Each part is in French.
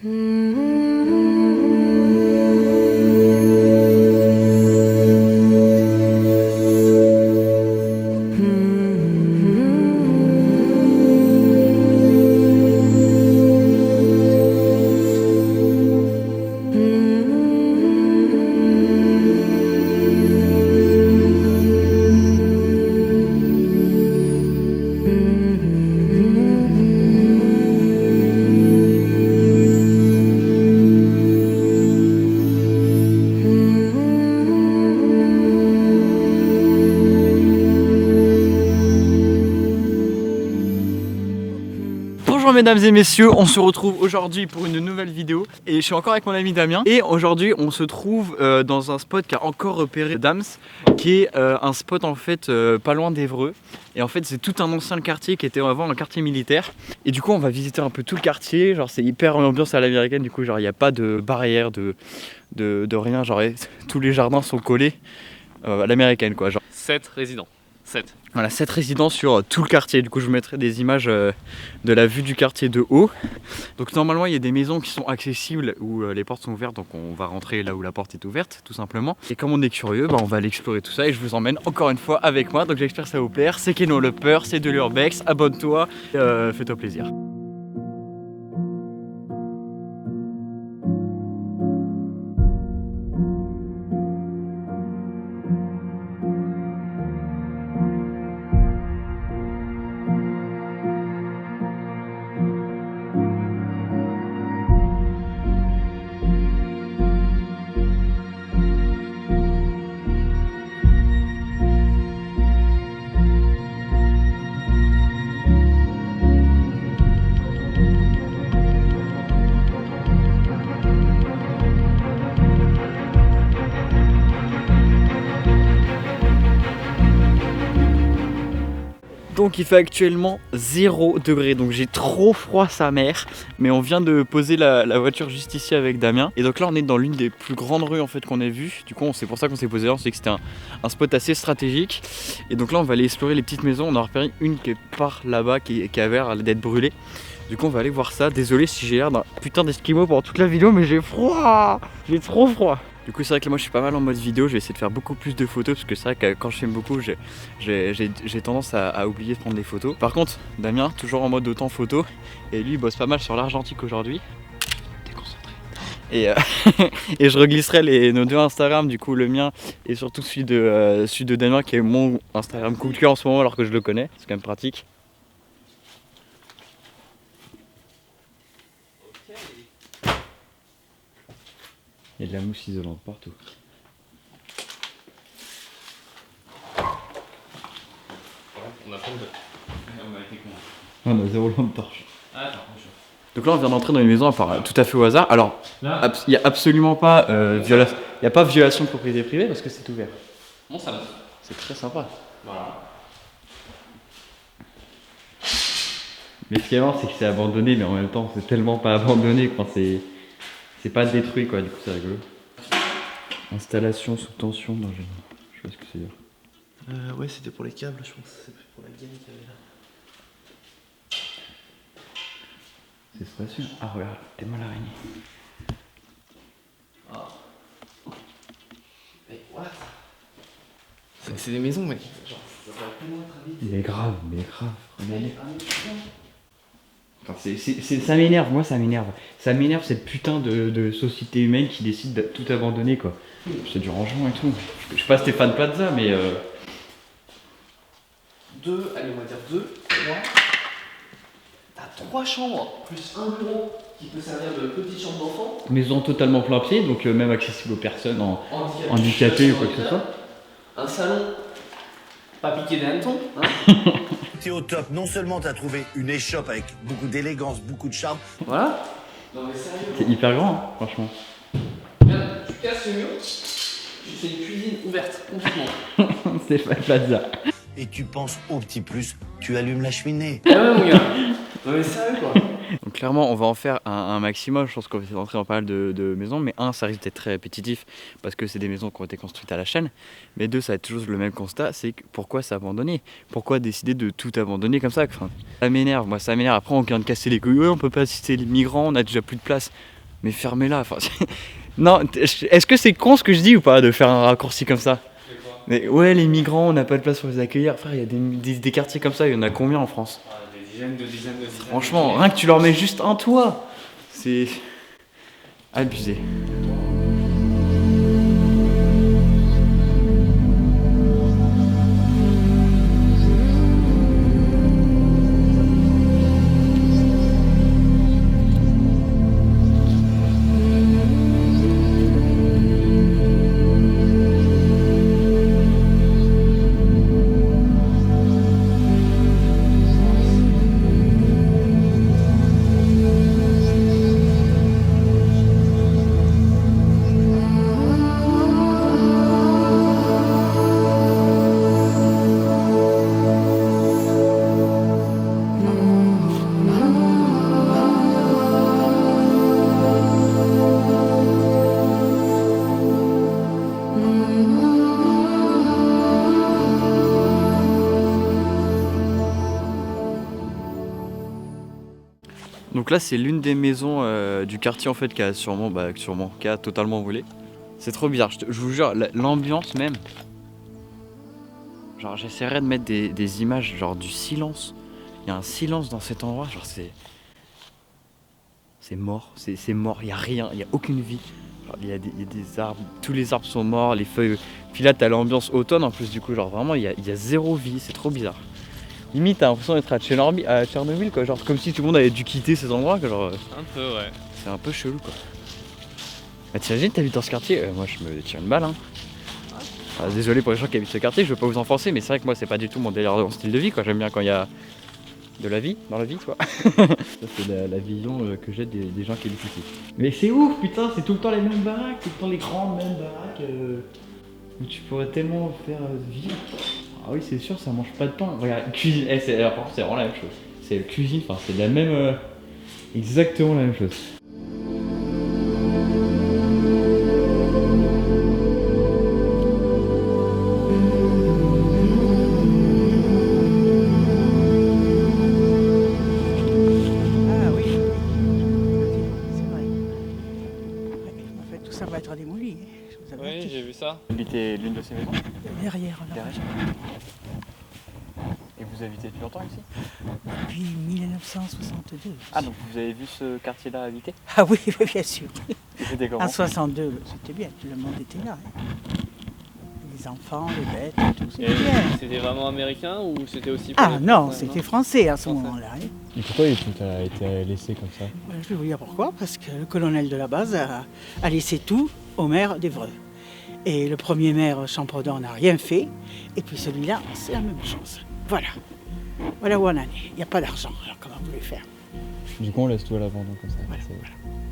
Bonjour mesdames et messieurs, on se retrouve aujourd'hui pour une nouvelle vidéo et je suis encore avec mon ami Damien et aujourd'hui on se trouve dans un spot qu'a encore repéré Dams qui est un spot en fait pas loin d'Évreux et en fait c'est tout un ancien quartier qui était avant un quartier militaire et du coup on va visiter un peu tout le quartier, genre c'est hyper ambiance à l'américaine, du coup genre il n'y a pas de barrière de rien, genre tous les jardins sont collés à l'américaine quoi, genre 7 résidents. 7. Voilà, 7 résidences sur tout le quartier. Du coup, je vous mettrai des images de la vue du quartier de haut. Donc, normalement, il y a des maisons qui sont accessibles où les portes sont ouvertes. Donc, on va rentrer là où la porte est ouverte, tout simplement. Et comme on est curieux, on va aller explorer tout ça. Et je vous emmène encore une fois avec moi. Donc, j'espère que ça vous plaire. C'est Keno Loper, c'est de l'Urbex. Abonne-toi, fais-toi plaisir. Donc il fait actuellement 0 degré, donc j'ai trop froid sa mère. Mais on vient de poser la voiture juste ici avec Damien. Et donc là on est dans l'une des plus grandes rues en fait qu'on ait vues. Du coup c'est pour ça qu'on s'est posé là, on s'est dit que c'était un spot assez stratégique. Et donc là on va aller explorer les petites maisons. On a repéré une qui est par là-bas qui a l'air d'être brûlée. Du coup on va aller voir ça. Désolé si j'ai l'air d'un putain d'esquimau pendant toute la vidéo, mais j'ai froid. J'ai trop froid. Du coup c'est vrai que moi je suis pas mal en mode vidéo, je vais essayer de faire beaucoup plus de photos parce que c'est vrai que quand je filme beaucoup j'ai tendance à oublier de prendre des photos. Par contre Damien toujours en mode autant photo et lui il bosse pas mal sur l'argentique aujourd'hui. Déconcentré. Et, et je reglisserai nos deux Instagram, du coup le mien et surtout celui de Damien qui est mon Instagram coup de cœur en ce moment alors que je le connais, c'est quand même pratique. Il y a de la mousse isolante partout. On a pas de... On a été con. On a 0 lampe torche. Ah, attends, Donc là on vient d'entrer dans une maison tout à fait au hasard. Alors il n'y a absolument pas violation de propriété privée parce que c'est ouvert. Bon, ça va. C'est très sympa. Voilà. Mais ce qui est marrant c'est que c'est abandonné, mais en même temps c'est tellement pas abandonné, enfin, c'est pas détruit quoi, du coup c'est rigolo. Installation sous tension, non je sais pas ce que c'est dire. Ouais, c'était pour les câbles, je pense. C'est pour la gaine qu'il y avait là. C'est spacieux. Ah regarde, t'es mal araignée. Oh. Mais what? C'est des maisons, mec. Genre, ça va tellement être habité. Mais grave, regardez. Enfin, ça m'énerve, moi ça m'énerve. Ça m'énerve cette putain de société humaine qui décide de tout abandonner quoi. C'est du rangement et tout. Je suis pas Stéphane Plaza mais Allez, on va dire 2, 3. T'as 3 chambres, plus un bureau qui peut servir de petite chambre d'enfant. maison totalement plein pied, donc même accessible aux personnes handicapées ou quoi que ce soit. Un salon, pas piqué des hannetons, hein. T'es au top, non seulement t'as trouvé une échoppe avec beaucoup d'élégance, beaucoup de charme. Voilà. Non mais sérieux. C'est hyper grand, hein, franchement. Regarde, tu casses le mur, tu fais une cuisine ouverte complètement. Stéphane Plaza. Et tu penses au petit plus, tu allumes la cheminée. Ah ouais mon gars. Non mais sérieux quoi. Donc clairement on va en faire un maximum, je pense qu'on va essayer d'entrer dans pas mal de maisons, mais ça risque d'être très répétitif parce que c'est des maisons qui ont été construites à la chaîne, mais deux, ça va être toujours le même constat, c'est pourquoi s'abandonner, pourquoi décider de tout abandonner comme ça, enfin, ça m'énerve, après on vient de casser les couilles, ouais, on peut pas assister les migrants, on a déjà plus de place, mais fermez-la, enfin, non, est-ce que c'est con ce que je dis ou pas de faire un raccourci comme ça? Mais ouais, les migrants, on n'a pas de place pour les accueillir. Frère, il y a des quartiers comme ça, il y en a combien en France? Des dizaines de dizaines. Franchement, rien que tu leur mets juste un toit, c'est abusé. Donc là c'est l'une des maisons du quartier en fait qui a qui a totalement volé. C'est trop bizarre, je vous jure, l'ambiance même. Genre j'essaierai de mettre des images genre du silence. Il y a un silence dans cet endroit, genre c'est mort, c'est mort, il n'y a rien, il n'y a aucune vie. Il y a des arbres, tous les arbres sont morts, les feuilles. Puis là t'as l'ambiance automne en plus du coup, genre vraiment il y a zéro vie, c'est trop bizarre. Limite t'as l'impression d'être à Tchernobyl quoi, genre comme si tout le monde avait dû quitter ces endroits quoi, genre. Un peu ouais. C'est un peu chelou quoi. Bah t'imagines t'habites dans ce quartier, moi je me tire une balle hein. Ah, désolé pour les gens qui habitent ce quartier, je veux pas vous enfoncer mais c'est vrai que moi c'est pas du tout mon délire, mon style de vie quoi, j'aime bien quand il y a de la vie dans la vie quoi. Ça c'est la vision que j'ai des gens qui habitent ici. Mais c'est ouf putain, c'est tout le temps les mêmes baraques, tout le temps les grandes mêmes baraques où tu pourrais tellement faire vivre. Ah oui c'est sûr, ça mange pas de pain. Regarde, cuisine, c'est vraiment la même chose. C'est cuisine, enfin c'est la même, exactement la même chose. Ça va être démoli. Oui, j'ai vu ça. Vous habitez l'une de ces maisons? Derrière, là. Derrière. Et vous habitez depuis longtemps ici? Depuis 1962. Ah donc vous avez vu ce quartier-là habité? Ah oui, oui, bien sûr. C'était comment? En 62, c'était bien, tout le monde était là. Hein. Les enfants, les bêtes, tout, c'était bien. C'était vraiment américain ou c'était aussi... Ah non, c'était français à ce moment-là. Hein. Et pourquoi tout a été laissé comme ça? Je vais vous dire pourquoi, parce que le colonel de la base a laissé tout au maire d'Évreux. Et le premier maire, Champredon, n'a rien fait. Et puis celui-là, c'est la même chose. Voilà. Voilà où on en est. Il n'y a pas d'argent, alors comment vous voulez faire? Du coup on laisse tout à l'abandon comme ça. Voilà,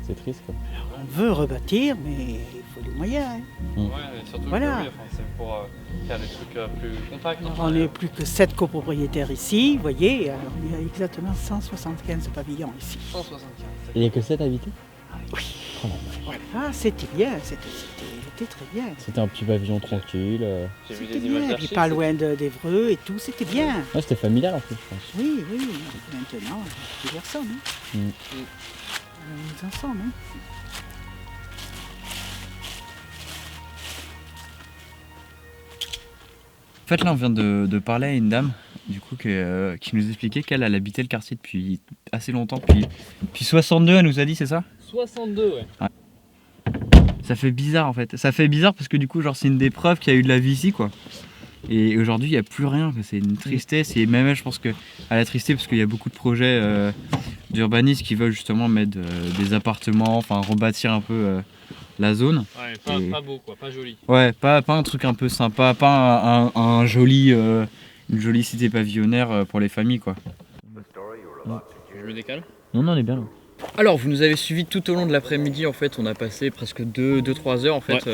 C'est triste quoi. Alors on veut rebâtir, mais il faut des moyens. Hein. Ouais, surtout Voilà. que oui, enfin, c'est pour faire des trucs plus compacts. Alors, on n'est plus que 7 copropriétaires ici, vous voyez. Alors il y a exactement 175 pavillons ici. 175. Il n'y a que 7 habités? Oui. Oh non, ouais. Voilà, ah, c'était bien, c'était très bien. C'était un petit pavillon tranquille. J'ai vu C'était des images bien, puis d'archives. pas loin d'Évreux et tout, c'était bien. Ouais, c'était familial en plus je pense. Oui, oui, maintenant, plus personne. Hein. Mm. On est ensemble. Hein. En fait là on vient de parler à une dame du coup qui nous expliquait qu'elle habitait le quartier depuis assez longtemps, depuis 62 elle nous a dit, c'est ça? 62 ouais. Ça fait bizarre en fait, ça fait bizarre parce que du coup genre c'est une des preuves qu'il y a eu de la vie ici quoi. Et aujourd'hui il n'y a plus rien, c'est une tristesse et même elle je pense qu'elle est attristée parce qu'il y a beaucoup de projets d'urbanisme qui veulent justement mettre des appartements, enfin rebâtir un peu la zone. Ouais, pas beau quoi, pas joli. Ouais, pas un truc un peu sympa, pas un joli, une jolie cité pavillonnaire pour les familles quoi. Je me décale. Non, on est bien là. Alors vous nous avez suivis tout au long de l'après-midi en fait, on a passé presque 2-3 heures en fait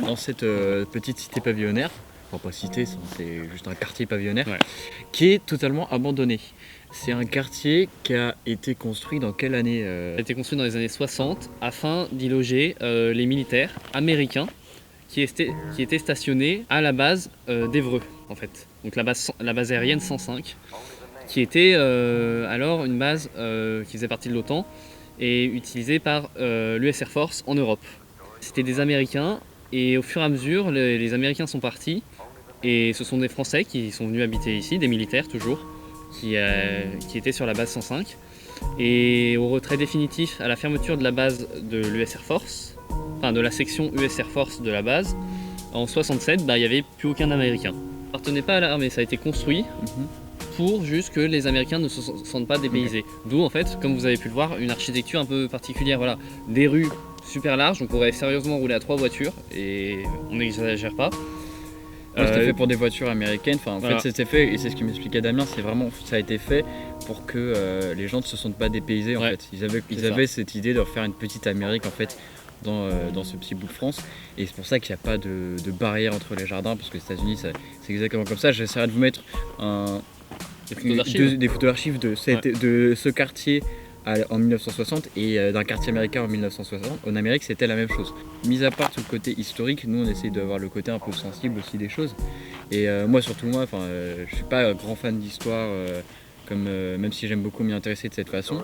dans cette petite cité pavillonnaire. Enfin pas cité, c'est juste un quartier pavillonnaire qui est totalement abandonné. C'est un quartier qui a été construit dans quelle année Il a été construit dans les années 60 afin d'y loger les militaires américains qui étaient stationnés à la base d'Évreux en fait. Donc la base aérienne 105 qui était alors une base qui faisait partie de l'OTAN et utilisée par l'US Air Force en Europe. C'était des Américains et au fur et à mesure les Américains sont partis et ce sont des Français qui sont venus habiter ici, des militaires toujours, qui étaient sur la base 105. Et au retrait définitif, à la fermeture de la base de l'US Air Force, enfin de la section US Air Force de la base, en 67, il n'y avait plus aucun Américain. Ça n'appartenait pas à l'armée, ça a été construit pour juste que les Américains ne se sentent pas dépaysés. D'où en fait, comme vous avez pu le voir, une architecture un peu particulière. Voilà, des rues super larges, on pourrait sérieusement rouler à 3 voitures et on n'exagère pas. C'était fait pour des voitures américaines, enfin, en fait c'était fait, et c'est ce que m'expliquait Damien, c'est vraiment, ça a été fait pour que les gens ne se sentent pas dépaysés en fait. Ils avaient cette idée de refaire une petite Amérique en fait dans ce petit bout de France, et c'est pour ça qu'il n'y a pas de barrière entre les jardins, parce que les États-Unis c'est exactement comme ça. J'essaierai de vous mettre des photos d'archives de ce quartier en 1960 et d'un quartier américain en 1960. En Amérique, c'était la même chose. Mis à part tout le côté historique, nous on essaie d'avoir le côté un peu sensible aussi des choses. Et moi, je suis pas un grand fan d'histoire, même si j'aime beaucoup m'y intéresser de cette façon.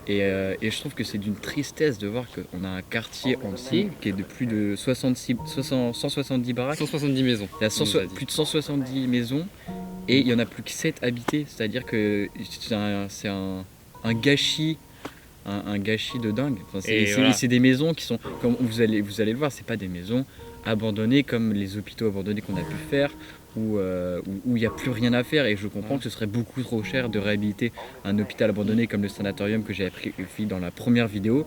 Et je trouve que c'est d'une tristesse de voir qu'on a un quartier entier qui est de plus de 170 baraques. 170 maisons. Il y a plus de 170 maisons et il n'y en a plus que 7 habitées. C'est-à-dire que c'est un gâchis, un gâchis de dingue. Enfin, c'est des maisons qui sont, comme vous allez le voir, c'est pas des maisons abandonnées comme les hôpitaux abandonnés qu'on a pu faire, où il n'y a plus rien à faire. Et je comprends que ce serait beaucoup trop cher de réhabiliter un hôpital abandonné comme le sanatorium que j'avais pris dans la première vidéo.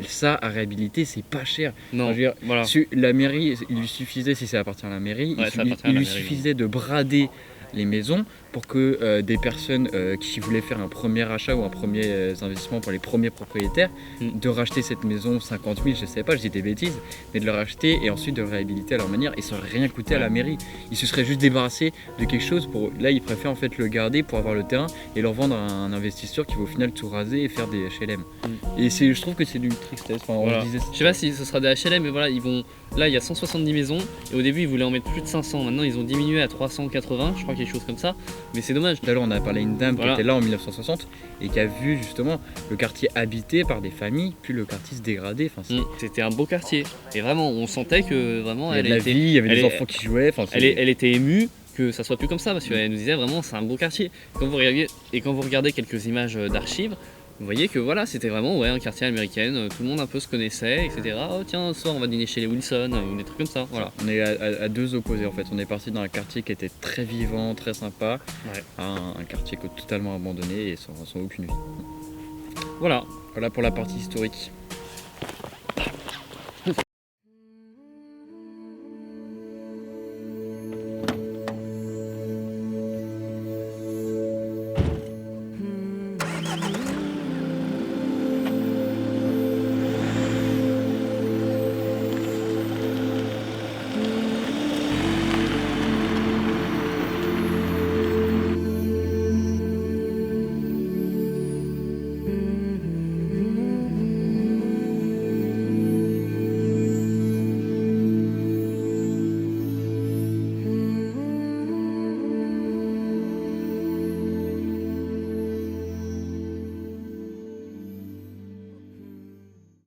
Ça, à réhabiliter, c'est pas cher. Non, voilà. La mairie, il lui suffisait, si ça appartient à la mairie, il lui suffisait de brader les maisons pour que des personnes qui voulaient faire un premier achat ou un premier investissement pour les premiers propriétaires, de racheter cette maison 50 000, je sais pas, je dis des bêtises, mais de la racheter et ensuite de le réhabiliter à leur manière, et ça n'aurait rien coûté à la mairie. Ils se seraient juste débarrassés de quelque chose. Là, ils préfèrent en fait le garder pour avoir le terrain et le revendre à un investisseur qui va au final tout raser et faire des HLM. Et je trouve que c'est d'une tristesse. Enfin, voilà. Je sais pas si ce sera des HLM, mais voilà, là il y a 170 maisons et au début ils voulaient en mettre plus de 500. Maintenant ils ont diminué à 380, je crois, quelque chose comme ça. Mais c'est dommage. Tout à l'heure on a parlé d'une dame qui était là en 1960 et qui a vu justement le quartier habité par des familles, puis le quartier se dégrader. Enfin, c'était un beau quartier et vraiment on sentait que vraiment il y avait il y avait des enfants qui jouaient. Enfin, elle était émue que ça soit plus comme ça, parce qu'elle nous disait vraiment c'est un beau quartier. Quand vous regardez quelques images d'archives, vous voyez que voilà, c'était vraiment un quartier américain, tout le monde un peu se connaissait, etc. Oh tiens, ce soir on va dîner chez les Wilson, ou des trucs comme ça. Voilà. On est à deux opposés en fait. On est parti d'un quartier qui était très vivant, très sympa, à un quartier totalement abandonné et sans aucune vie. Voilà pour la partie historique.